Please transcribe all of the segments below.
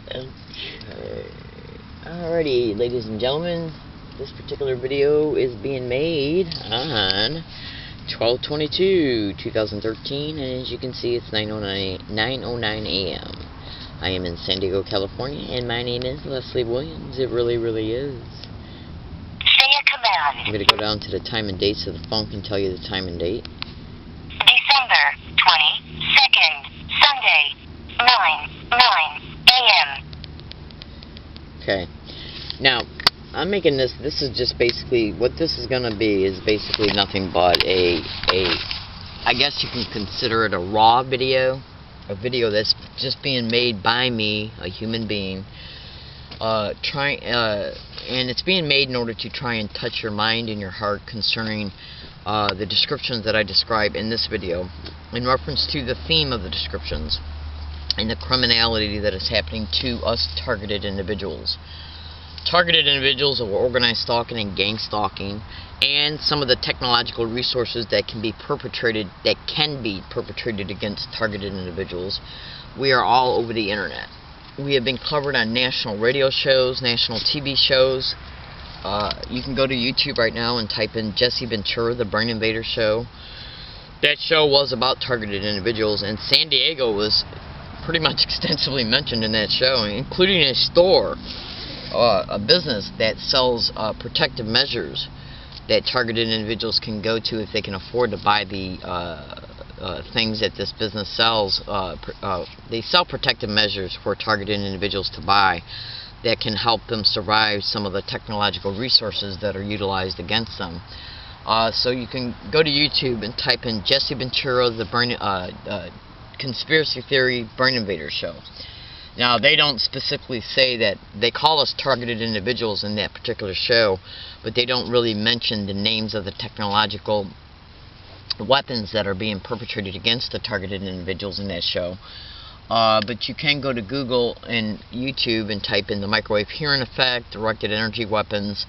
Okay. Alrighty, ladies and gentlemen, this particular video is being made on 12/22/2013, and as you can see, it's 9:09 a.m. I am in San Diego, California, and my name is Leslie Williams. It really is. Say a command. I'm going to go down to the time and date so the phone can tell you the time and date. December 22nd, Sunday, 9:09 a.m. Okay. Now, I'm making this is just basically, what this is going to be is basically nothing but I guess you can consider it a raw video, a video that's just being made by me, a human being, and it's being made in order to try and touch your mind and your heart concerning the descriptions that I describe in this video, in reference to the theme of the descriptions and the criminality that is happening to us targeted individuals. Targeted individuals of organized stalking and gang stalking, and some of the technological resources that can be perpetrated against targeted individuals. We are all over the internet. We have been covered on national radio shows, national TV shows. You can go to YouTube right now and type in Jesse Ventura, the Brain Invader Show. That show was about targeted individuals, and San Diego was pretty much extensively mentioned in that show, including a store, a business that sells protective measures that targeted individuals can go to if they can afford to buy the things that this business sells. They sell protective measures for targeted individuals to buy that can help them survive some of the technological resources that are utilized against them. So you can go to YouTube and type in Jesse Ventura, the Conspiracy Theory Brain Invader Show. Now, they don't specifically say that they call us targeted individuals in that particular show, but they don't really mention the names of the technological weapons that are being perpetrated against the targeted individuals in that show. But you can go to Google and YouTube and type in the microwave hearing effect, directed energy weapons,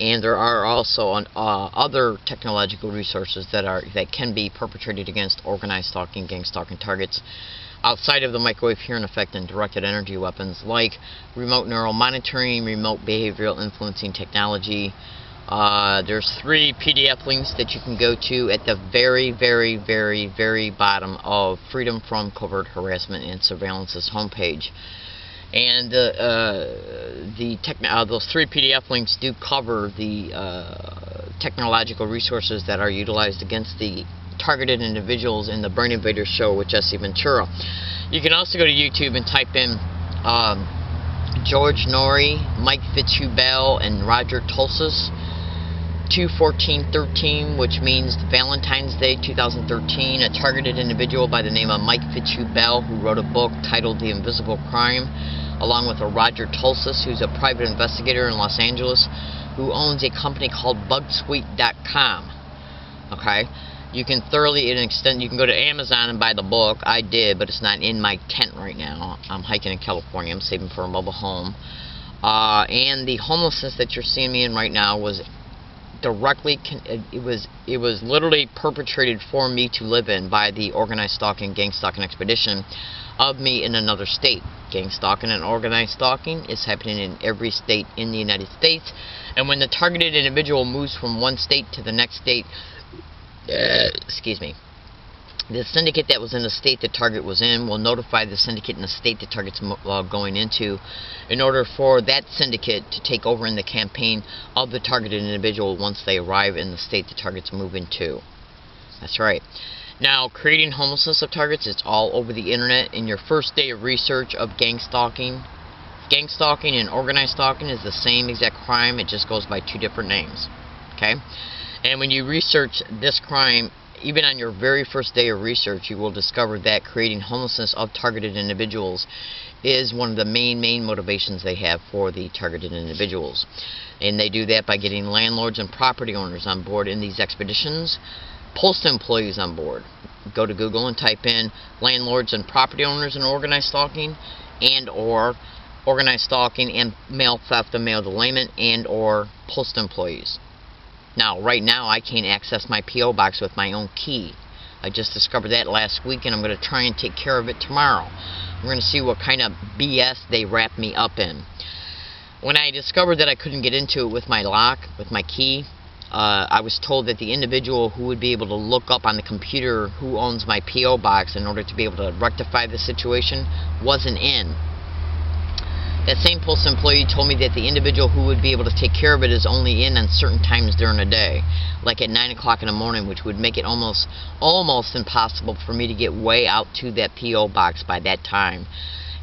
and there are also other technological resources that can be perpetrated against organized stalking, gang stalking targets outside of the microwave hearing effect and directed energy weapons, like remote neural monitoring, remote behavioral influencing technology. There's 3 PDF links that you can go to at the very bottom of Freedom from Covert Harassment and Surveillance's homepage. And those 3 PDF links do cover the technological resources that are utilized against the targeted individuals in the Brain Invader Show with Jesse Ventura. You can also go to YouTube and type in George Norrie, Mike Fitzhugh-Bell, and Roger Tulsis 2/14/13, which means Valentine's Day 2013. A targeted individual by the name of Mike Fitzhugh-Bell, who wrote a book titled The Invisible Crime, along with a Roger Tulsis, who's a private investigator in Los Angeles, who owns a company called Bugsuite.com. Okay? You can you can go to Amazon and buy the book. I did, but it's not in my tent right now. I'm hiking in California. I'm saving for a mobile home. And the homelessness that you're seeing me in right now was directly, it was literally perpetrated for me to live in by the organized stalking, gang stalking expedition of me in another state. Gang stalking and organized stalking is happening in every state in the United States, and when the targeted individual moves from one state to the next state, excuse me, the syndicate that was in the state the target was in will notify the syndicate in the state the target's going into, in order for that syndicate to take over in the campaign of the targeted individual once they arrive in the state the target's moving to. That's right. Now, creating homelessness of targets, it's all over the internet. In your first day of research of gang stalking and organized stalking is the same exact crime. It just goes by 2 different names. Okay? And when you research this crime, even on your very first day of research, you will discover that creating homelessness of targeted individuals is one of the main motivations they have for the targeted individuals. And they do that by getting landlords and property owners on board in these expeditions, postal employees on board. Go to Google and type in landlords and property owners in organized stalking, and or organized stalking and mail theft and mail delayment, and or postal employees. Now, right now, I can't access my P.O. box with my own key. I just discovered that last week, and I'm going to try and take care of it tomorrow. We're going to see what kind of BS they wrap me up in. When I discovered that I couldn't get into it with my lock, with my key, I was told that the individual who would be able to look up on the computer who owns my P.O. box in order to be able to rectify the situation wasn't in. That same Post employee told me that the individual who would be able to take care of it is only in on certain times during the day, like at 9 o'clock in the morning, which would make it almost impossible for me to get way out to that P.O. box by that time.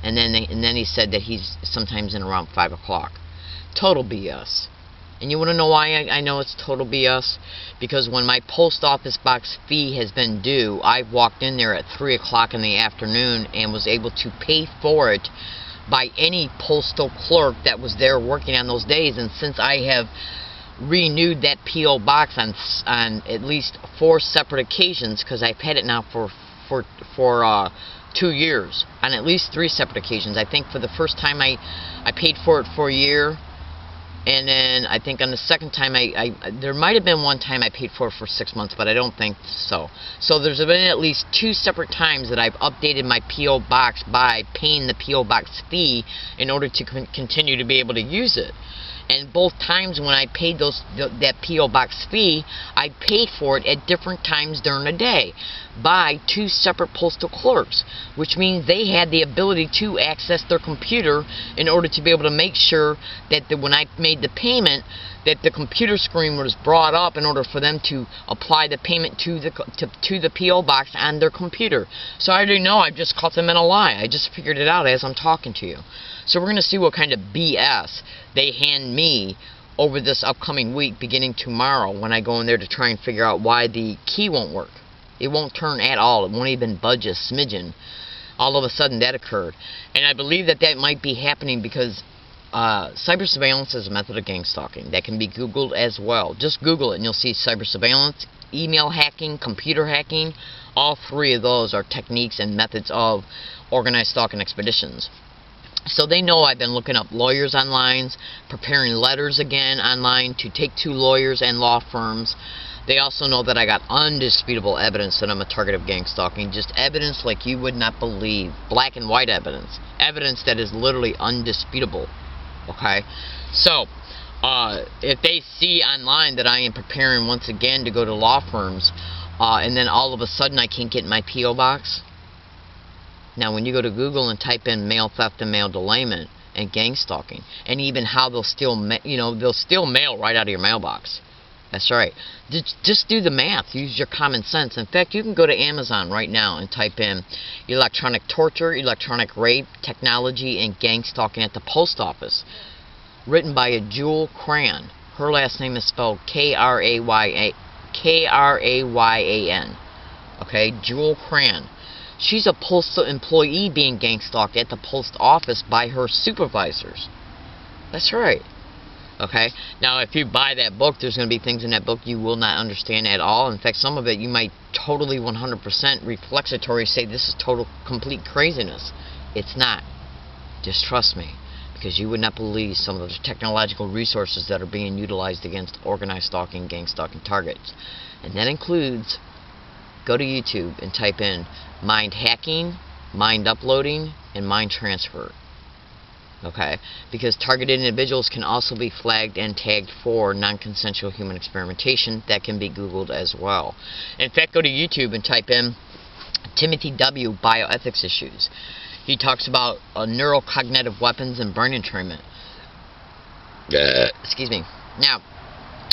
And then he said that he's sometimes in around 5 o'clock. Total BS. And you want to know why I know it's total BS? Because when my post office box fee has been due, I walked in there at 3 o'clock in the afternoon and was able to pay for it by any postal clerk that was there working on those days. And since I have renewed that P.O. box on at least 4 separate occasions, because I've had it now for 2 years, on at least 3 separate occasions. I think for the first time I paid for it for a year, and then I think on the second time there might have been one time I paid for it for 6 months, but I don't think so. So there's been at least 2 separate times that I've updated my P.O. box by paying the P.O. box fee in order to continue to be able to use it. And both times when I paid that P.O. box fee, I paid for it at different times during the day by 2 separate postal clerks, which means they had the ability to access their computer in order to be able to make sure that when I made the payment, that the computer screen was brought up in order for them to apply the payment to the P.O. box on their computer. So I already know I've just caught them in a lie. I just figured it out as I'm talking to you. So we're going to see what kind of BS they hand me over this upcoming week, beginning tomorrow, when I go in there to try and figure out why the key won't work. It won't turn at all. It won't even budge a smidgen. All of a sudden that occurred. And I believe that might be happening because cyber surveillance is a method of gang stalking that can be Googled as well. Just Google it and you'll see cyber surveillance, email hacking, computer hacking. All 3 of those are techniques and methods of organized stalking expeditions. So they know I've been looking up lawyers online, preparing letters again online to take to lawyers and law firms. They also know that I got undisputable evidence that I'm a target of gang stalking. Just evidence like you would not believe. Black and white evidence. Evidence that is literally undisputable. Okay? So, if they see online that I am preparing once again to go to law firms, and then all of a sudden I can't get in my P.O. box. Now, when you go to Google and type in mail theft and mail delayment and gang stalking, and even how they'll steal mail right out of your mailbox. That's right. Just do the math. Use your common sense. In fact, you can go to Amazon right now and type in electronic torture, electronic rape, technology, and gang stalking at the post office. Written by a Jewel Cran. Her last name is spelled K-R-A-Y-A-N. Okay, Jewel Cran. She's a postal employee being gang stalked at the post office by her supervisors. That's right. Okay? Now, if you buy that book, there's going to be things in that book you will not understand at all. In fact, some of it you might totally 100% reflexatory say this is total, complete craziness. It's not. Just trust me. Because you would not believe some of the technological resources that are being utilized against organized stalking, gang stalking targets. And that includes, go to YouTube and type in mind hacking, mind uploading, and mind transfer. Okay? Because targeted individuals can also be flagged and tagged for non-consensual human experimentation. That can be Googled as well. In fact, go to YouTube and type in Timothy W. bioethics issues. He talks about neurocognitive weapons and brain entrainment. Excuse me. Now,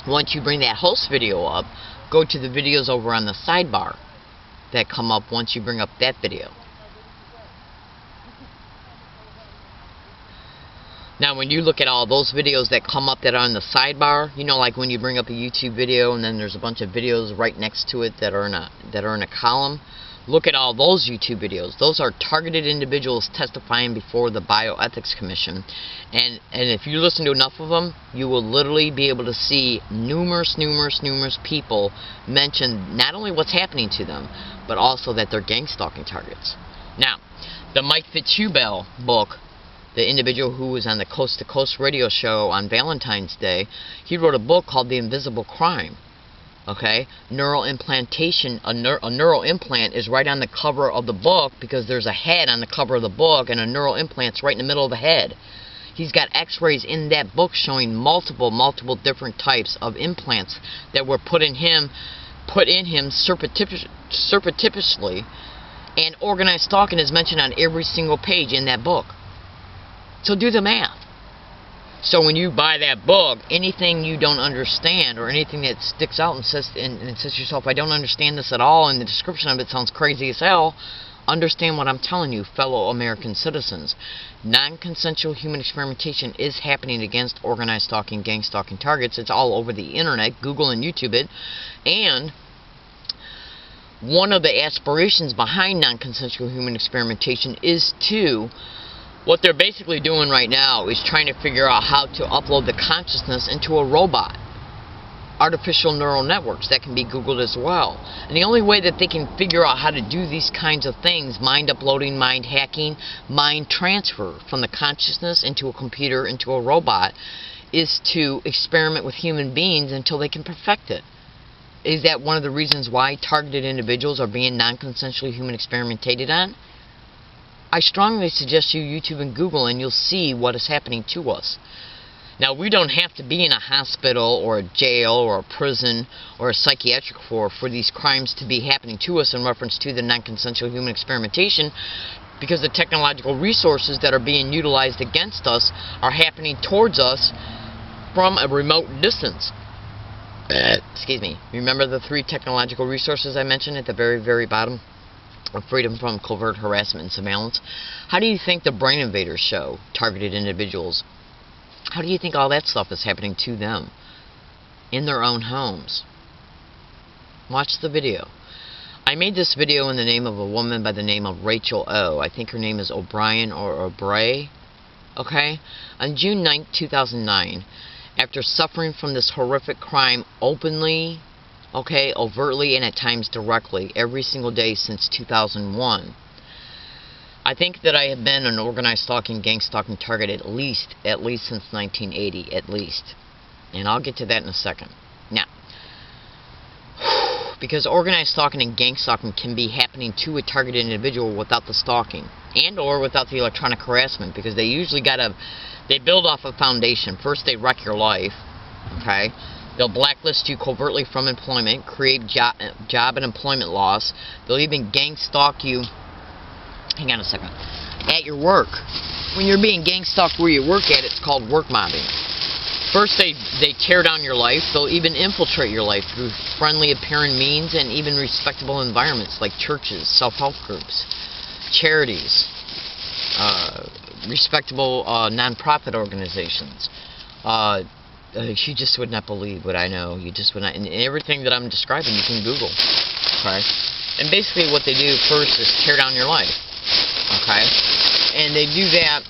once you bring that host video up, go to the videos over on the sidebar that come up once you bring up that video. Now, when you look at all those videos that come up that are on the sidebar, you know, like when you bring up a YouTube video and then there's a bunch of videos right next to it that are in a column. Look at all those YouTube videos. Those are targeted individuals testifying before the Bioethics Commission. And if you listen to enough of them, you will literally be able to see numerous people mention not only what's happening to them, but also that they're gang stalking targets. Now, the Mike Fitzhugh book, the individual who was on the Coast to Coast radio show on Valentine's Day, he wrote a book called The Invisible Crime. Okay, neural implantation, a neural implant is right on the cover of the book because there's a head on the cover of the book, and a neural implant's right in the middle of the head. He's got x-rays in that book showing multiple different types of implants that were put in him surreptitiously, and organized stalking is mentioned on every single page in that book. So do the math. So when you buy that book, anything you don't understand or anything that sticks out and says to yourself, I don't understand this at all, and the description of it sounds crazy as hell, understand what I'm telling you, fellow American citizens. Non-consensual human experimentation is happening against organized stalking, gang stalking targets. It's all over the internet. Google and YouTube it. And one of the aspirations behind non-consensual human experimentation is to, what they're basically doing right now is trying to figure out how to upload the consciousness into a robot. Artificial neural networks that can be Googled as well. And the only way that they can figure out how to do these kinds of things, mind uploading, mind hacking, mind transfer from the consciousness into a computer, into a robot, is to experiment with human beings until they can perfect it. Is that one of the reasons why targeted individuals are being non-consensually human experimentated on? I strongly suggest you YouTube and Google, and you'll see what is happening to us. Now, we don't have to be in a hospital or a jail or a prison or a psychiatric ward for these crimes to be happening to us in reference to the non-consensual human experimentation, because the technological resources that are being utilized against us are happening towards us from a remote distance. Excuse me. Remember the 3 technological resources I mentioned at the very, very bottom? Of freedom from covert harassment and surveillance. How do you think the brain invaders show targeted individuals? How do you think all that stuff is happening to them in their own homes? Watch the video. I made this video in the name of a woman by the name of Rachel O. I think her name is O'Brien or O'Bray. Okay? On June 9th, 2009, after suffering from this horrific crime openly, okay, overtly, and at times directly, every single day since 2001, I think that I have been an organized stalking, gang stalking target at least since 1980, at least. And I'll get to that in a second. Now, because organized stalking and gang stalking can be happening to a targeted individual without the stalking, and or without the electronic harassment, because they usually they build off a foundation. First, they wreck your life, okay? They'll blacklist you covertly from employment, create job and employment loss. They'll even gang stalk you, hang on a second, at your work. When you're being gang stalked where you work at, it's called work mobbing. First, they tear down your life. They'll even infiltrate your life through friendly appearing means and even respectable environments like churches, self-help groups, charities, respectable non-profit organizations. You just would not believe what I know. You just would not. And everything that I'm describing, you can Google. Okay? And basically what they do first is tear down your life. Okay? And they do that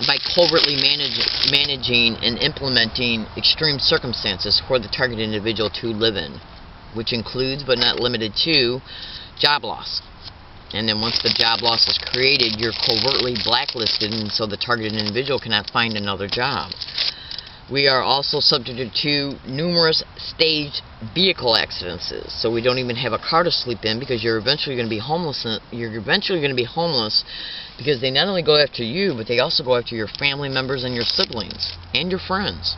by covertly managing and implementing extreme circumstances for the targeted individual to live in, which includes, but not limited to, job loss. And then once the job loss is created, you're covertly blacklisted, and so the targeted individual cannot find another job. We are also subjected to numerous staged vehicle accidents, so we don't even have a car to sleep in, because you're eventually going to be homeless. You're eventually going to be homeless because they not only go after you, but they also go after your family members and your siblings and your friends.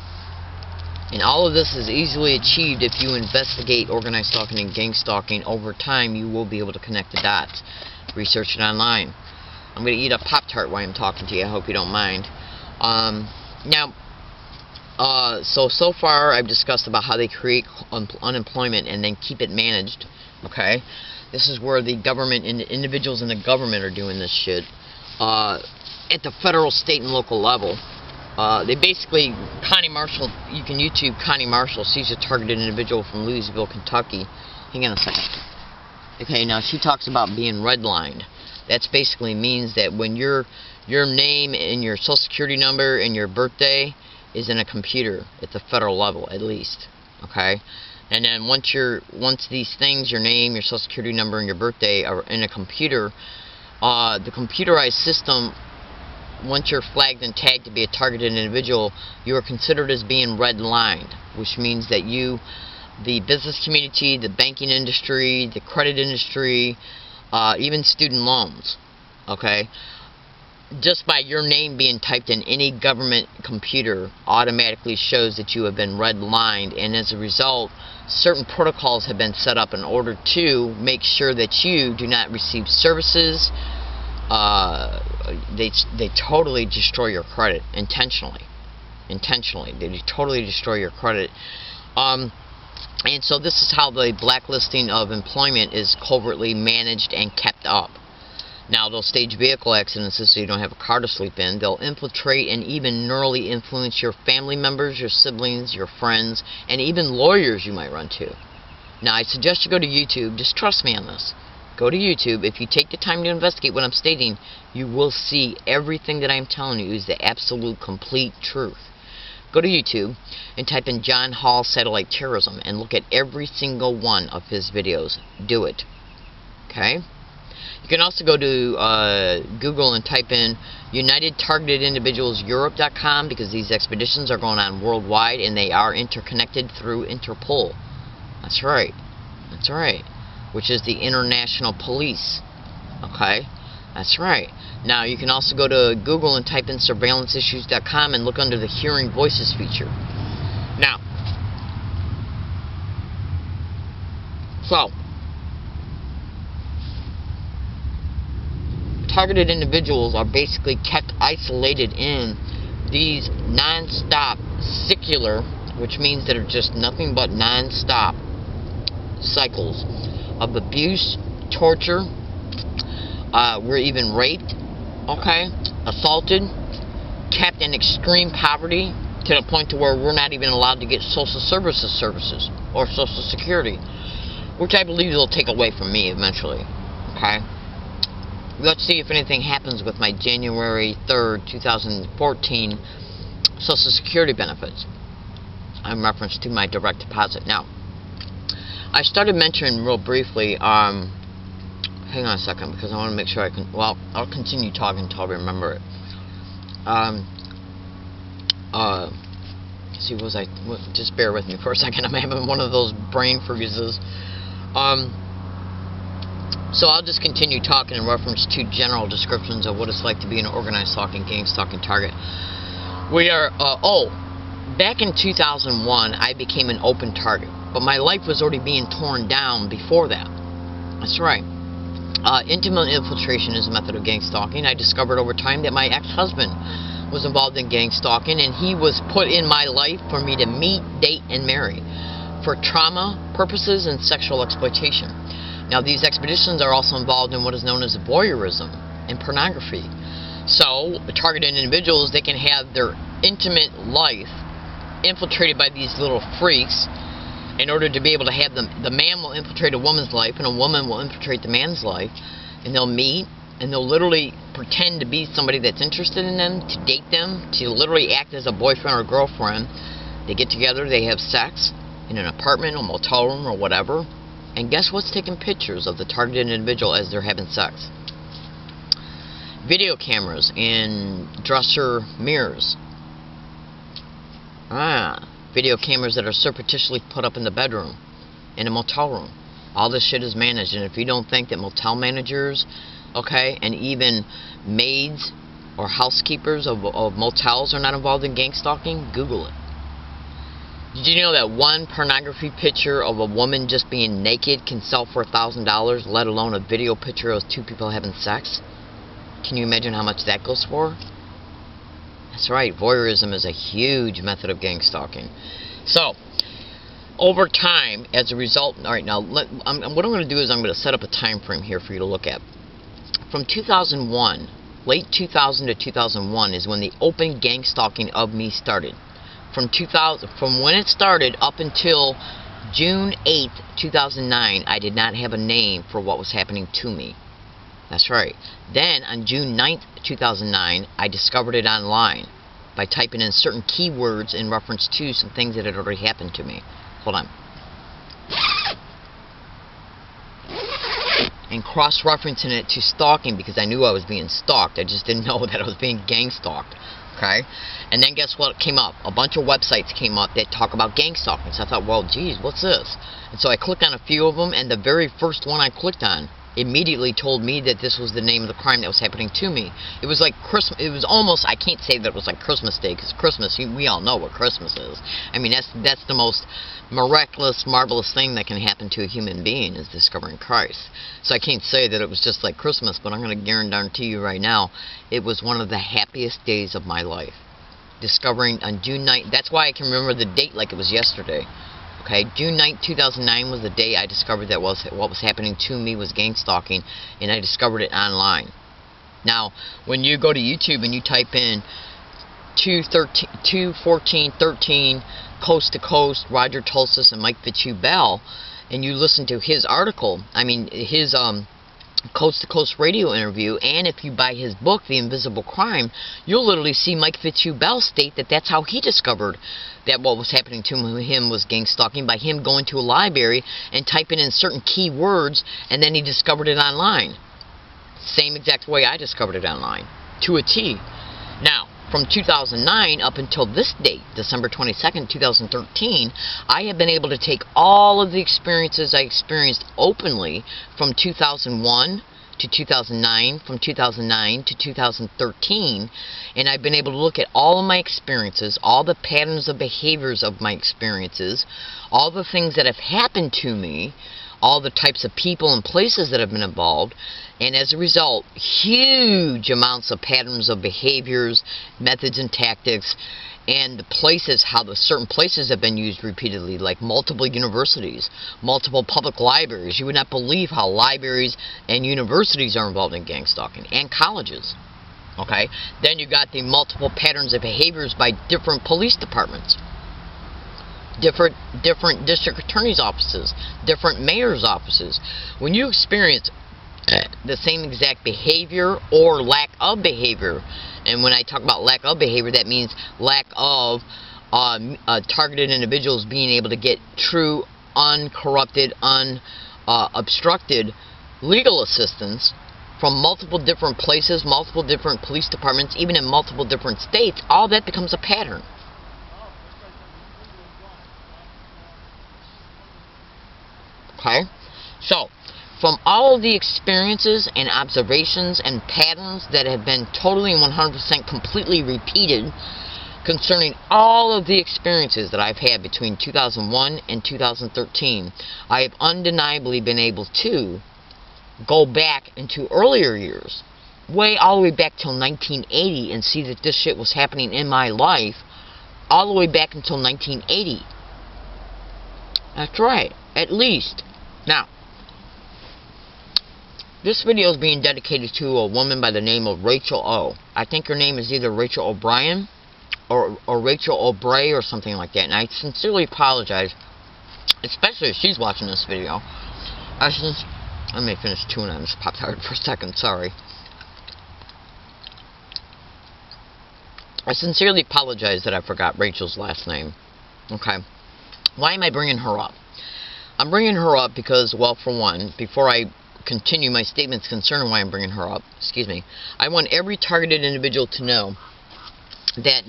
And all of this is easily achieved if you investigate organized stalking and gang stalking. Over time, you will be able to connect the dots. Research it online. I'm going to eat a Pop-Tart while I'm talking to you. I hope you don't mind. So far I've discussed about how they create unemployment and then keep it managed. Okay, this is where the government and the individuals in the government are doing this shit at the federal, state, and local level. They basically, Connie Marshall, you can YouTube Connie Marshall. She's a targeted individual from Louisville, Kentucky. Hang on a second. Okay, now she talks about being redlined. That basically means that when your name and your social security number and your birthday is in a computer at the federal level, at least. Okay, and then once these things, your name, your social security number, and your birthday are in a computer, the computerized system, once you're flagged and tagged to be a targeted individual, you are considered as being redlined, which means that you the business community, the banking industry, the credit industry, even student loans. Okay? Just by your name being typed in any government computer automatically shows that you have been redlined, and as a result, certain protocols have been set up in order to make sure that you do not receive services. They totally destroy your credit intentionally. They totally destroy your credit. And so this is how the blacklisting of employment is covertly managed and kept up. Now, they'll stage vehicle accidents so you don't have a car to sleep in. They'll infiltrate and even neurally influence your family members, your siblings, your friends, and even lawyers you might run to. Now, I suggest you go to YouTube. Just trust me on this. Go to YouTube. If you take the time to investigate what I'm stating, you will see everything that I'm telling you is the absolute, complete truth. Go to YouTube and type in John Hall Satellite Terrorism and look at every single one of his videos. Do it. Okay? You can also go to Google and type in UnitedTargetedIndividualsEurope.com, because these expeditions are going on worldwide and they are interconnected through Interpol. That's right. That's right. Which is the international police. Okay? That's right. Now, you can also go to Google and type in surveillanceissues.com and look under the Hearing Voices feature. Now, so, targeted individuals are basically kept isolated in these non-stop secular, which means that are just nothing but non-stop cycles of abuse, torture. We're even raped, okay, assaulted, kept in extreme poverty to the point to where we're not even allowed to get social services or Social Security, which I believe they'll take away from me eventually, okay? Let's see if anything happens with my January 3rd, 2014 Social Security benefits in reference to my direct deposit. Now, I started mentioning real briefly, hang on a second, because I want to make sure I can, well, I'll continue talking until I remember it. See, just bear with me for a second, I'm having one of those brain freezes. So I'll just continue talking in reference to general descriptions of what it's like to be an organized stalking, gang stalking target. We are, back in 2001, I became an open target, but my life was already being torn down before that. That's right. Intimate infiltration is a method of gang stalking. I discovered over time that my ex-husband was involved in gang stalking, and he was put in my life for me to meet, date, and marry for trauma purposes and sexual exploitation. Now, these expeditions are also involved in what is known as voyeurism and pornography. So, targeted individuals, they can have their intimate life infiltrated by these little freaks in order to be able to have them. The man will infiltrate a woman's life, and a woman will infiltrate the man's life, and they'll meet, and they'll literally pretend to be somebody that's interested in them, to date them, to literally act as a boyfriend or girlfriend. They get together, they have sex in an apartment, a motel room, or whatever. And guess what's taking pictures of the targeted individual as they're having sex? Video cameras in dresser mirrors. Video cameras that are surreptitiously put up in the bedroom, in a motel room. All this shit is managed, and if you don't think that motel managers, okay, and even maids or housekeepers of motels are not involved in gang stalking, Google it. Did you know that one pornography picture of a woman just being naked can sell for $1,000, let alone a video picture of two people having sex? Can you imagine how much that goes for? That's right, voyeurism is a huge method of gang stalking. So, over time, as a result, alright, now, what I'm going to do is I'm going to set up a time frame here for you to look at. From 2001, late 2000 to 2001 is when the open gang stalking of me started. From when it started up until June 8th, 2009, I did not have a name for what was happening to me. That's right. Then, on June 9th, 2009, I discovered it online by typing in certain keywords in reference to some things that had already happened to me. Hold on. And cross-referencing it to stalking, because I knew I was being stalked. I just didn't know that I was being gang stalked. Okay? And then guess what came up? A bunch of websites came up that talk about gang stalking. So I thought, well, geez, what's this? And so I clicked on a few of them, and the very first one I clicked on immediately told me that this was the name of the crime that was happening to me. It was like Christmas. It was almost, I can't say that it was like Christmas Day, because Christmas, we all know what Christmas is. I mean, that's the most miraculous, marvelous thing that can happen to a human being, is discovering Christ. So I can't say that it was just like Christmas, but I'm going to guarantee you right now, it was one of the happiest days of my life. Discovering on June 9th, that's why I can remember the date like it was yesterday. Okay, June 9th, 2009 was the day I discovered that what was happening to me was gang stalking, and I discovered it online. Now, when you go to YouTube and you type in 21413 Coast to Coast, Roger Tulsis and Mike Bell, and you listen to his article, I mean his Coast to Coast radio interview, and if you buy his book, The Invisible Crime, you'll literally see Mike Bell state that that's how he discovered that what was happening to him was gang stalking, by him going to a library and typing in certain key words, and then he discovered it online. Same exact way I discovered it online, to a T. Now, from 2009 up until this date, December 22nd, 2013, I have been able to take all of the experiences I experienced openly from 2001 to 2009, from 2009 to 2013, and I've been able to look at all of my experiences, all the patterns of behaviors of my experiences, all the things that have happened to me, all the types of people and places that have been involved, and as a result, huge amounts of patterns of behaviors, methods and tactics, and the places, how the certain places have been used repeatedly, like multiple universities, multiple public libraries. You would not believe how libraries and universities are involved in gang stalking, and colleges. Okay? Then you got the multiple patterns of behaviors by different police departments, different district attorneys' offices, different mayor's offices. When you experience the same exact behavior or lack of behavior, and when I talk about lack of behavior, that means lack of targeted individuals being able to get true, uncorrupted, unobstructed legal assistance from multiple different places, multiple different police departments, even in multiple different states, all that becomes a pattern. Okay? So, from all of the experiences and observations and patterns that have been totally and 100% completely repeated concerning all of the experiences that I've had between 2001 and 2013, I have undeniably been able to go back into earlier years, all the way back till 1980, and see that this shit was happening in my life all the way back until 1980. That's right, at least. Now, this video is being dedicated to a woman by the name of Rachel O. I think her name is either Rachel O'Brien or Rachel O'Bray or something like that. And I sincerely apologize, especially if she's watching this video. Let me finish chewing on this Pop-Tart for a second, sorry. I sincerely apologize that I forgot Rachel's last name. Okay. Why am I bringing her up? I'm bringing her up because, well, for one, before I continue my statements concerning why I'm bringing her up, excuse me, I want every targeted individual to know that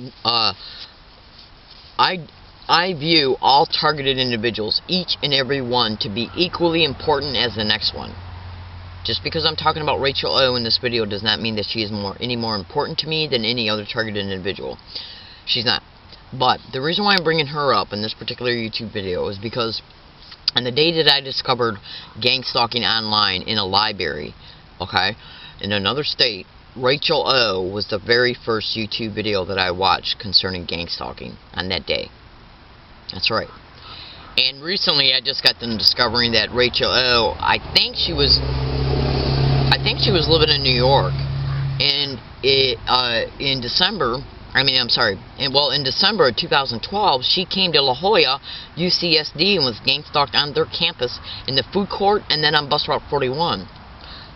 I view all targeted individuals, each and every one, to be equally important as the next one. Just because I'm talking about Rachel O in this video does not mean that she is any more important to me than any other targeted individual. She's not. But the reason why I'm bringing her up in this particular YouTube video is because on the day that I discovered gang stalking online in a library, okay, in another state, Rachel O was the very first YouTube video that I watched concerning gang stalking on that day. That's right. And recently I just got done discovering that Rachel O, I think she was living in New York, and in December of 2012, she came to La Jolla, UCSD, and was gang stalked on their campus in the food court and then on bus route 41.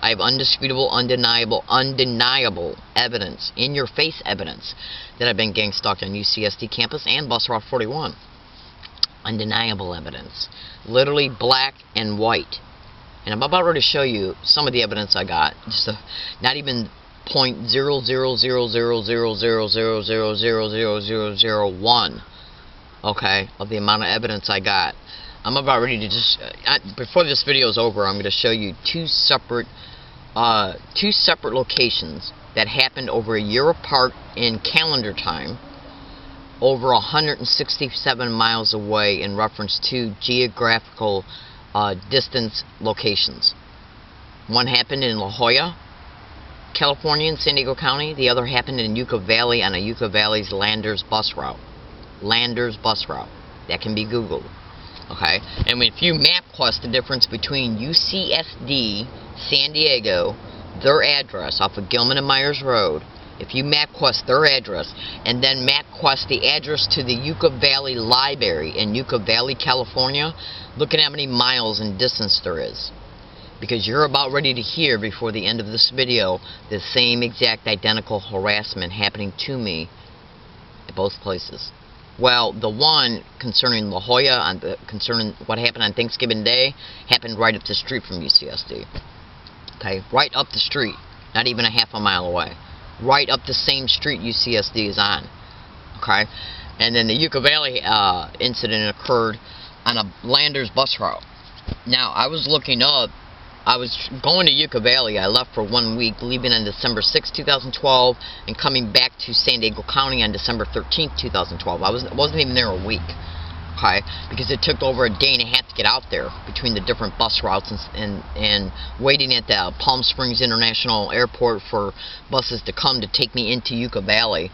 I have undisputable, undeniable evidence, in-your-face evidence, that I've been gang stalked on UCSD campus and bus route 41. Undeniable evidence. Literally black and white. And I'm about ready to show you some of the evidence I got. Just not even 0.0000000000001, okay, of the amount of evidence I got. I'm about ready to just, before this video is over, I'm going to show you two separate locations that happened over a year apart in calendar time, over 167 miles away in reference to geographical distance locations. One happened in La Jolla, California in San Diego County. The other happened in Yucca Valley on a Yucca Valley's Landers bus route. Landers bus route. That can be Googled. Okay? And if you MapQuest the difference between UCSD, San Diego, their address off of Gilman and Myers Road, if you MapQuest their address, and then MapQuest the address to the Yucca Valley Library in Yucca Valley, California, look at how many miles in distance there is. Because you're about ready to hear, before the end of this video, the same exact identical harassment happening to me at both places. Well, the one concerning La Jolla, concerning what happened on Thanksgiving Day, happened right up the street from UCSD. Okay, right up the street, not even a half a mile away. Right up the same street UCSD is on. Okay, and then the Yucca Valley incident occurred on a Landers bus route. Now, I was looking up. I was going to Yucca Valley. I left for 1 week, leaving on December 6, 2012, and coming back to San Diego County on December 13, 2012. I wasn't even there a week, okay, because it took over a day and a half to get out there between the different bus routes and waiting at the Palm Springs International Airport for buses to come to take me into Yucca Valley.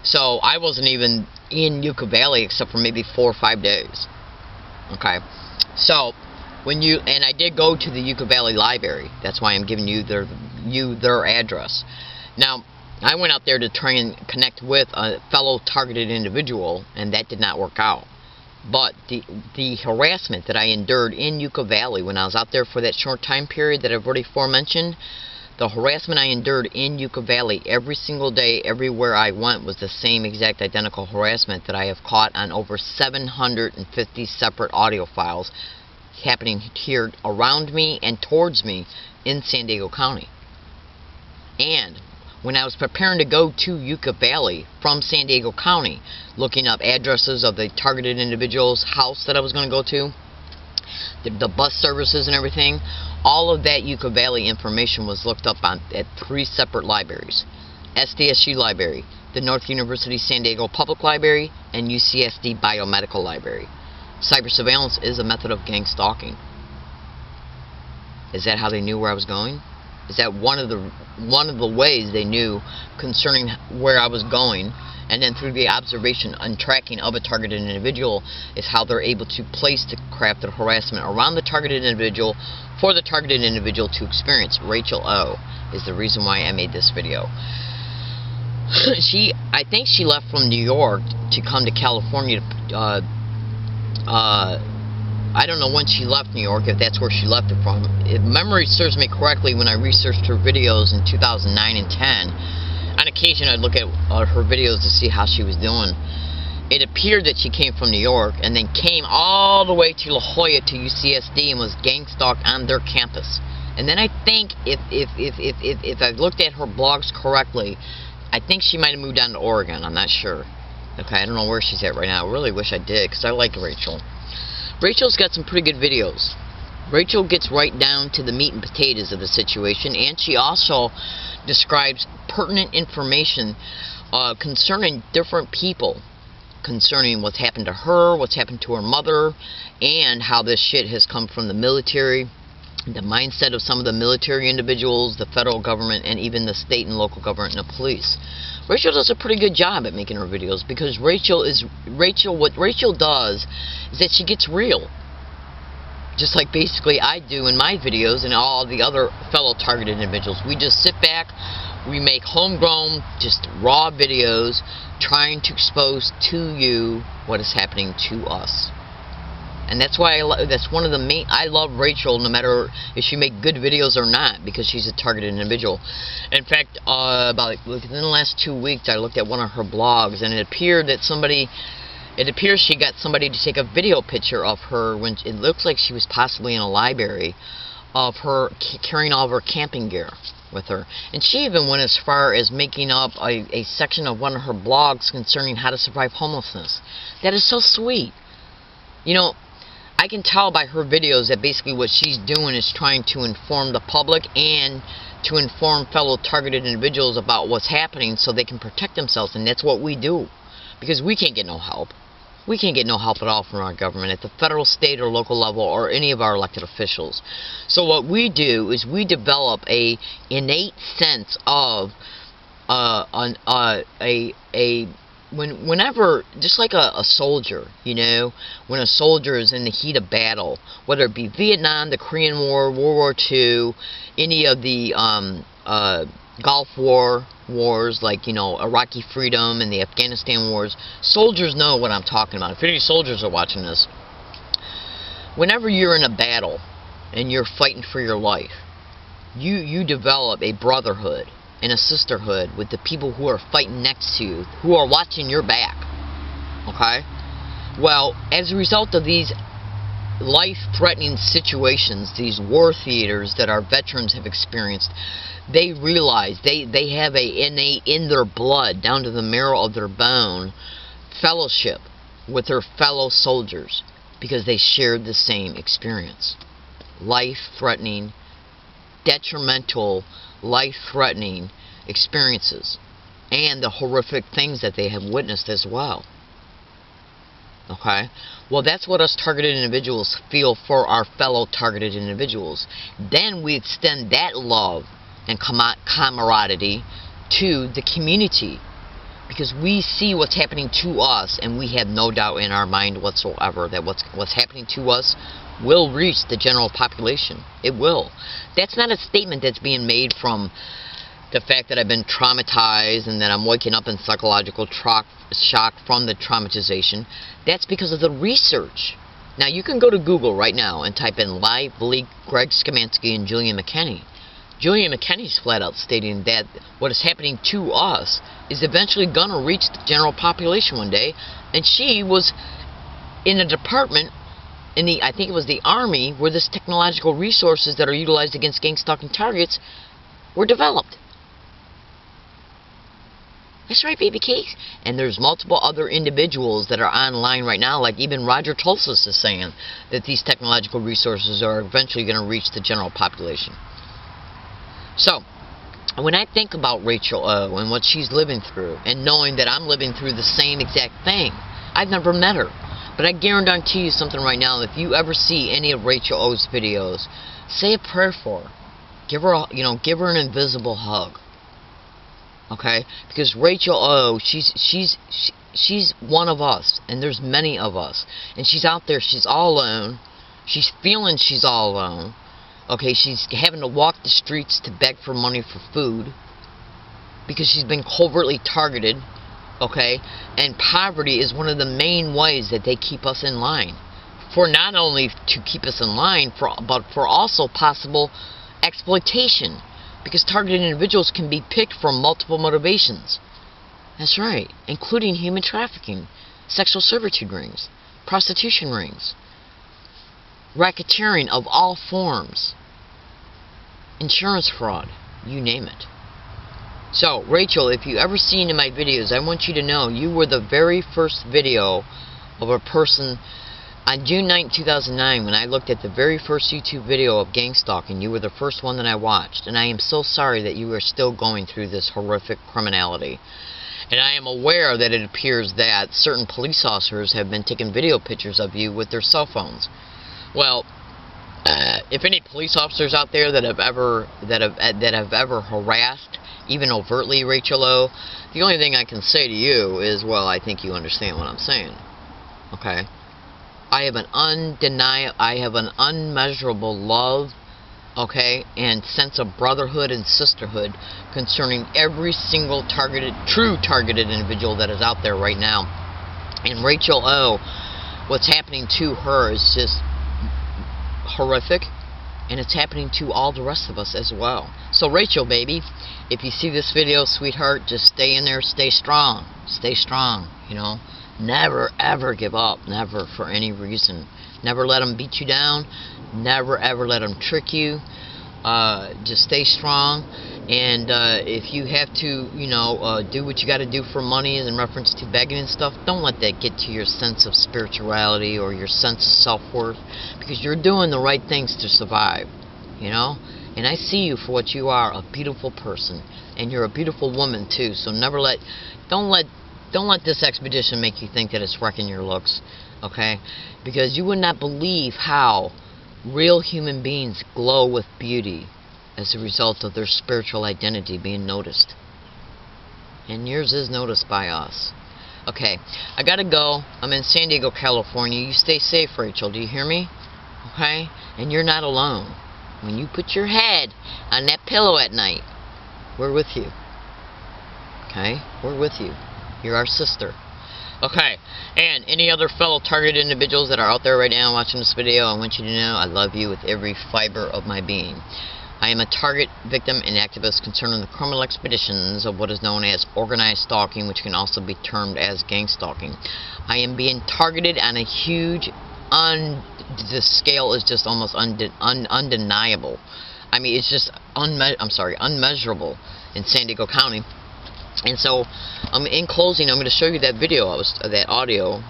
So I wasn't even in Yucca Valley except for maybe 4 or 5 days, okay. So and I did go to the Yucca Valley Library. That's why I'm giving you their address. Now, I went out there to try and connect with a fellow targeted individual, and that did not work out. But the harassment that I endured in Yucca Valley when I was out there for that short time period that I've already aforementioned, the harassment I endured in Yucca Valley every single day, everywhere I went, was the same exact identical harassment that I have caught on over 750 separate audio files happening here around me and towards me in San Diego County. And when I was preparing to go to Yucca Valley from San Diego County, looking up addresses of the targeted individual's house that I was going to go to, the bus services and everything, all of that Yucca Valley information was looked up at 3 separate libraries: SDSU Library, the North University San Diego Public Library, and UCSD Biomedical Library. Cyber surveillance is a method of gang stalking. Is that how they knew where I was going? Is that one of the ways they knew concerning where I was going? And then through the observation and tracking of a targeted individual is how they're able to place the crafted harassment around the targeted individual for the targeted individual to experience. Rachel O. is the reason why I made this video. I think she left from New York to come to California to I don't know when she left New York, if that's where she left it from. If memory serves me correctly, when I researched her videos in 2009 and 10, on occasion I'd look at her videos to see how she was doing. It appeared that she came from New York and then came all the way to La Jolla to UCSD and was gang stalked on their campus. And then I think, if I've looked at her blogs correctly, I think she might have moved down to Oregon. I'm not sure. Okay, I don't know where she's at right now. I really wish I did, because I like Rachel. Rachel's got some pretty good videos. Rachel gets right down to the meat and potatoes of the situation, and she also describes pertinent information concerning different people, concerning what's happened to her, what's happened to her mother, and how this shit has come from the military, the mindset of some of the military individuals, the federal government, and even the state and local government and the police. Rachel does a pretty good job at making her videos, because what Rachel does is that she gets real. Just like basically I do in my videos and all the other fellow targeted individuals. We just sit back, we make homegrown, just raw videos, trying to expose to you what is happening to us. And that's why that's one of the main. I love Rachel, no matter if she make good videos or not, because she's a targeted individual. In fact, within the last 2 weeks, I looked at one of her blogs, and it appears she got somebody to take a video picture of her when it looks like she was possibly in a library, of her carrying all of her camping gear with her. And she even went as far as making up a section of one of her blogs concerning how to survive homelessness. That is so sweet. You know, I can tell by her videos that basically what she's doing is trying to inform the public and to inform fellow targeted individuals about what's happening so they can protect themselves. And that's what we do, because we can't get no help. We can't get no help at all from our government at the federal, state, or local level, or any of our elected officials. So what we do is we develop a innate sense of whenever, just like a soldier, you know, when a soldier is in the heat of battle, whether it be Vietnam, the Korean War, World War II, any of the Gulf wars, like, you know, Iraqi freedom and the Afghanistan wars, soldiers know what I'm talking about. If any soldiers are watching this, whenever you're in a battle and you're fighting for your life, you develop a brotherhood and a sisterhood with the people who are fighting next to you, who are watching your back. Okay? Well, as a result of these life-threatening situations, these war theaters that our veterans have experienced, they realize they have a innate, in their blood, down to the marrow of their bone, fellowship with their fellow soldiers, because they shared the same experience. Life-threatening, detrimental, life-threatening experiences, and the horrific things that they have witnessed as well. Okay? Well, that's what us targeted individuals feel for our fellow targeted individuals. Then we extend that love and camaraderie to the community, because we see what's happening to us, and we have no doubt in our mind whatsoever that what's happening to us will reach the general population. It will. That's not a statement that's being made from the fact that I've been traumatized and that I'm waking up in psychological shock from the traumatization. That's because of the research. Now, you can go to Google right now and type in Live Leak Greg Skamansky and Julian McKinney. Julian McKinney's flat out stating that what is happening to us is eventually going to reach the general population one day. And she was in a department in the, I think it was the Army, where this technological resources that are utilized against gang stalking targets were developed. That's right, baby cakes. And there's multiple other individuals that are online right now, like even Roger Tulsis is saying that these technological resources are eventually going to reach the general population. So, when I think about Rachel O and what she's living through, and knowing that I'm living through the same exact thing, I've never met her, but I guarantee you something right now. If you ever see any of Rachel O's videos, say a prayer for her. Give her, give her an invisible hug. Okay, because Rachel O, she's one of us, and there's many of us, and she's out there. She's all alone. She's feeling she's all alone. Okay, she's having to walk the streets to beg for money for food because she's been covertly targeted. Okay, and poverty is one of the main ways that they keep us in line, for not only to keep us in line, but for also possible exploitation. Because targeted individuals can be picked from multiple motivations. That's right, including human trafficking, sexual servitude rings, prostitution rings, racketeering of all forms, insurance fraud, you name it. So, Rachel, if you ever seen in my videos, I want you to know you were the very first video of a person. On June 9, 2009, when I looked at the very first YouTube video of gang stalking, you were the first one that I watched. And I am so sorry that you are still going through this horrific criminality. And I am aware that it appears that certain police officers have been taking video pictures of you with their cell phones. Well, if any police officers out there that have ever harassed, even overtly, Rachel O, the only thing I can say to you is, well, I think you understand what I'm saying. Okay? I have an unmeasurable love, okay, and sense of brotherhood and sisterhood concerning every single true targeted individual that is out there right now. And Rachel O, what's happening to her is just horrific, and it's happening to all the rest of us as well. So Rachel, baby, if you see this video, sweetheart, just stay in there, stay strong, you know. Never, ever give up. Never, for any reason. Never let them beat you down. Never ever let them trick you. Just stay strong. And if you have to, do what you got to do for money in reference to begging and stuff, don't let that get to your sense of spirituality or your sense of self-worth, because you're doing the right things to survive, And I see you for what you are, a beautiful person, and you're a beautiful woman too. So don't let this expedition make you think that it's wrecking your looks, okay? Because you would not believe how real human beings glow with beauty as a result of their spiritual identity being noticed. And yours is noticed by us. Okay, I gotta go. I'm in San Diego, California. You stay safe, Rachel. Do you hear me? Okay? And you're not alone. When you put your head on that pillow at night, we're with you. Okay? We're with you. You're our sister. Okay, and any other fellow targeted individuals that are out there right now watching this video, I want you to know I love you with every fiber of my being. I am a target, victim, and activist concerned in the criminal expeditions of what is known as organized stalking, which can also be termed as gang stalking. I am being targeted on a huge, the scale is just almost undeniable. I mean, it's just unmeasurable in San Diego County. And so, in closing, I'm going to show you that video, that audio.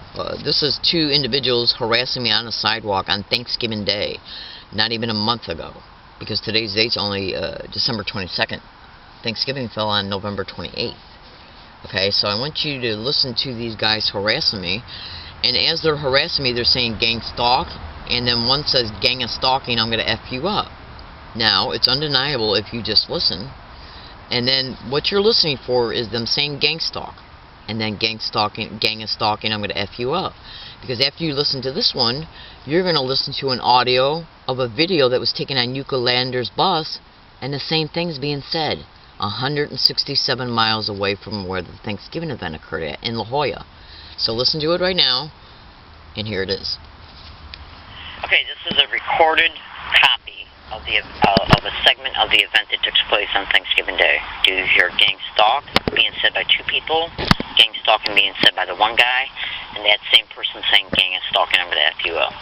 This is two individuals harassing me on the sidewalk on Thanksgiving Day, not even a month ago, because today's date's only December 22nd. Thanksgiving fell on November 28th. Okay, so I want you to listen to these guys harassing me, and as they're harassing me, they're saying gang stalk, and then one says gang of stalking, I'm going to F you up. Now, it's undeniable if you just listen. And then what you're listening for is them saying gang stalk. And then gang of stalking, I'm going to F you up. Because after you listen to this one, you're going to listen to an audio of a video that was taken on Yucca Lander's bus, and the same thing's being said 167 miles away from where the Thanksgiving event occurred at, in La Jolla. So listen to it right now, and here it is. Okay, this is a recorded copy of a segment of the event that took place on Thanksgiving Day. Do you hear gang stalk being said by two people, gang stalking being said by the one guy, and that same person saying gang and stalking, I'm going to F you up.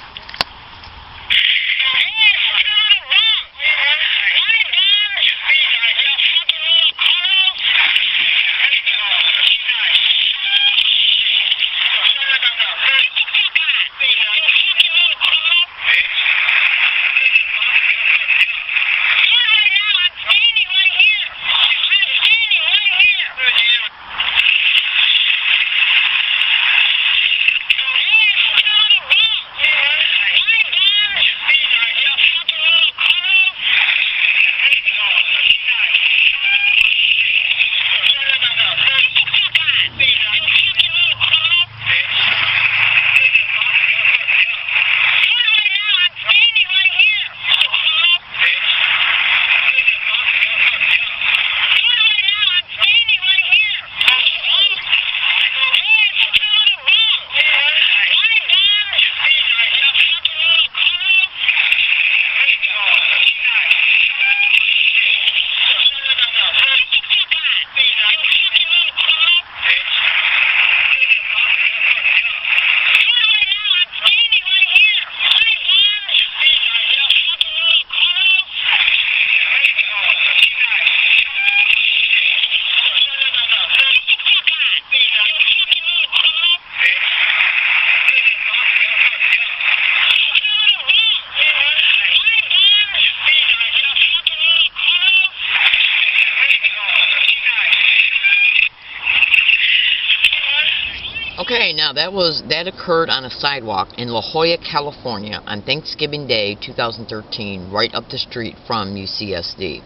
Okay, now that occurred on a sidewalk in La Jolla, California on Thanksgiving Day 2013, right up the street from UCSD.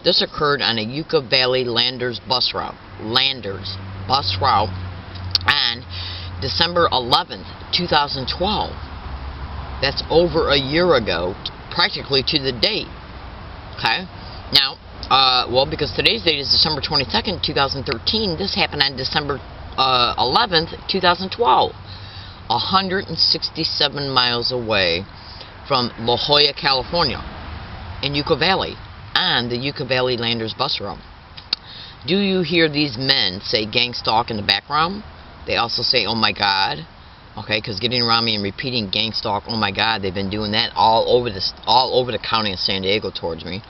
This occurred on a Yucca Valley Landers bus route on December 11th, 2012. That's over a year ago, practically to the date. Okay? Now, because today's date is December 22nd, 2013, this happened on December 11th, 2012. 167 miles away from La Jolla, California, in Yucca Valley, on the Yucca Valley Landers bus route. Do you hear these men say gang stalk in the background? They also say, oh my God. Okay, because getting around me and repeating gang stalk, oh my God, they've been doing that all over the county of San Diego towards me.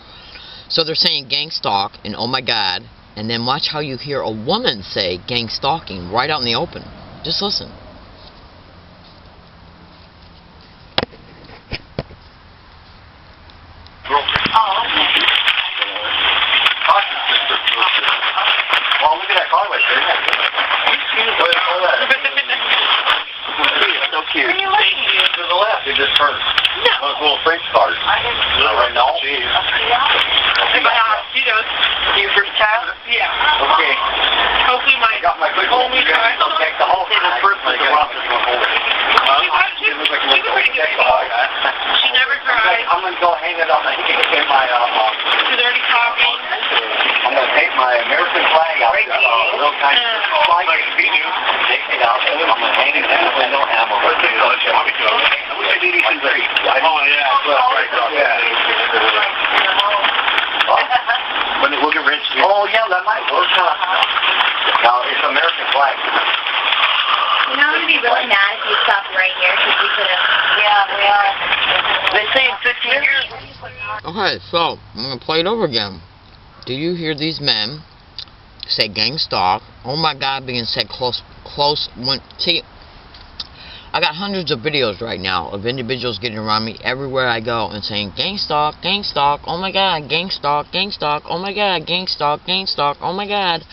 So they're saying gang stalk and oh my God, and then watch how you hear a woman say gang stalking right out in the open. Just listen. Well, look at that car right there. So cute. To the left, it just turned. Those little French cars. Right now? Your first child? Yeah. Okay. Hopefully my Got my quick only child. I'll take the whole thing. The first one, the rough is one holder. She never cried. I'm going to go hang it on my, in my, She's already talking. I'm going to take my American flag out, little kind of flag, take it out, I'm going to hang it in the window, and I'm going to put it on the I wish I did these in three. Oh, yeah. When they look at Rich, oh, yeah, that might work, huh? No, it's American flag. You know, I'm going to be really mad if you stop right here, because we could have... Yeah, we are. They say in 15 years. Okay, so I'm gonna play it over again. Do you hear these men say gang stalk? Oh my God, being said close. When see, I got hundreds of videos right now of individuals getting around me everywhere I go and saying gang stalk, oh my God, gang stalk, oh my God, gang stalk, oh my God,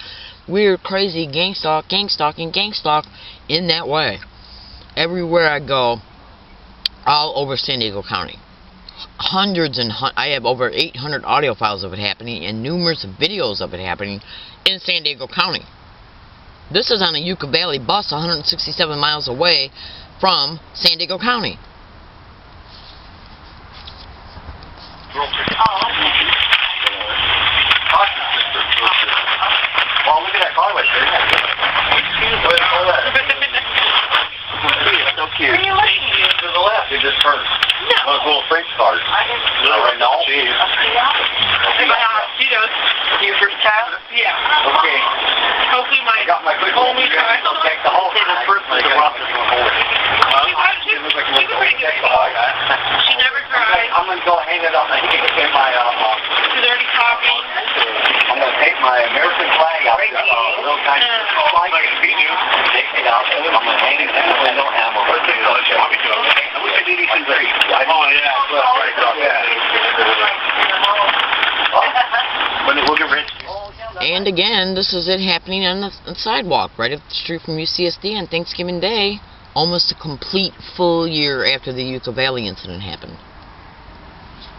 weird, crazy, gang stalk, gang stalking, gang stalk, in that way. Everywhere I go, all over San Diego County. Hundreds and I have over 800 audio files of it happening and numerous videos of it happening in San Diego County. This is on a Yucca Valley bus 167 miles away from San Diego County. Well, look at that car right there. So cute. To the left, it just turned. Those little French cars. Right now? Your first child? Yeah. Okay. Hopefully my Got my quick only child. I'll take the whole thing. The first one, the rough is one holder. She never cried. I'm going to go hang it on my, in my, She's already talking. I'm going to take my American flag out, little kind of flag, take it out, I'm going to hang it in the window, and I'm going to put it on the I wish I did these in three. Oh, yeah. When they look at Rich. And again, this is it happening on the sidewalk right up the street from UCSD on Thanksgiving Day, almost a complete full year after the Yucca Valley incident happened.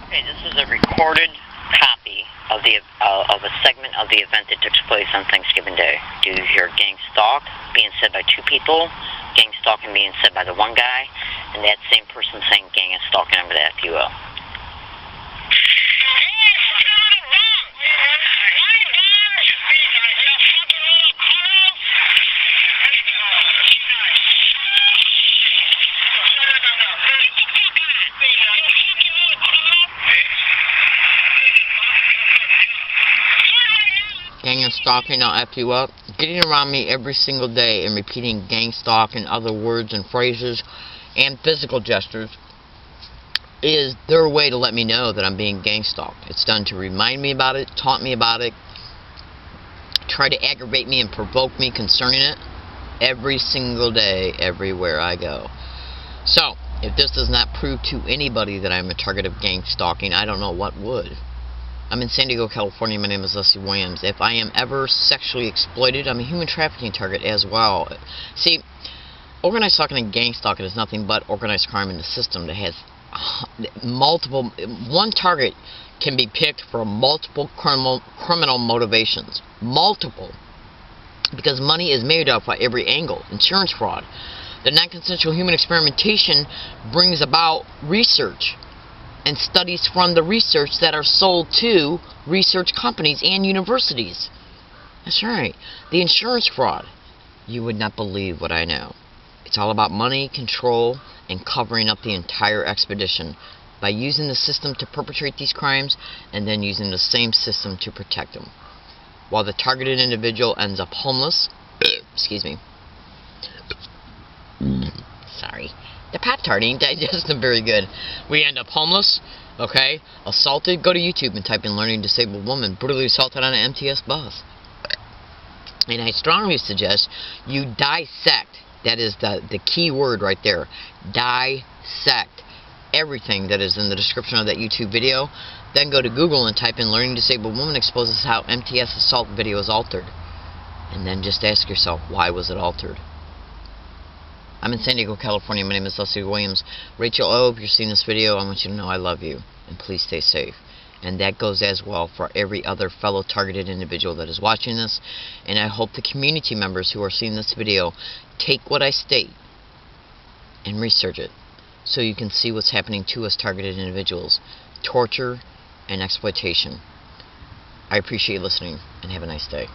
Okay, this is a recorded copy of a segment of the event that took place on Thanksgiving Day. Do you hear gang stalk being said by two people, gang stalking being said by the one guy, and that same person saying gang is stalking him with the FUO? Gang and stalking, I'll F you up. Getting around me every single day and repeating gang stalk and other words and phrases and physical gestures is their way to let me know that I'm being gang stalked. It's done to remind me about it, taunt me about it, try to aggravate me and provoke me concerning it every single day, everywhere I go. So, if this does not prove to anybody that I'm a target of gang stalking, I don't know what would. I'm in San Diego, California. My name is Leslie Williams. If I am ever sexually exploited, I'm a human trafficking target as well. See, organized stalking and gang stalking is nothing but organized crime in the system that has multiple... One target can be picked for multiple criminal motivations. Multiple. Because money is made up by every angle. Insurance fraud. The non-consensual human experimentation brings about research and studies from the research that are sold to research companies and universities. That's right. The insurance fraud. You would not believe what I know. It's all about money, control, and covering up the entire expedition by using the system to perpetrate these crimes and then using the same system to protect them. While the targeted individual ends up homeless, excuse me, sorry. The Pop-Tart ain't digesting very good. We end up homeless, okay, assaulted. Go to YouTube and type in learning disabled woman brutally assaulted on an MTS bus. And I strongly suggest you dissect. That is the key word right there. Dissect everything that is in the description of that YouTube video. Then go to Google and type in learning disabled woman exposes how MTS assault video is altered. And then just ask yourself, why was it altered? I'm in San Diego, California. My name is Leslie Williams. Rachel O, if you're seeing this video, I want you to know I love you. And please stay safe. And that goes as well for every other fellow targeted individual that is watching this. And I hope the community members who are seeing this video take what I state and research it so you can see what's happening to us targeted individuals. Torture and exploitation. I appreciate you listening and have a nice day.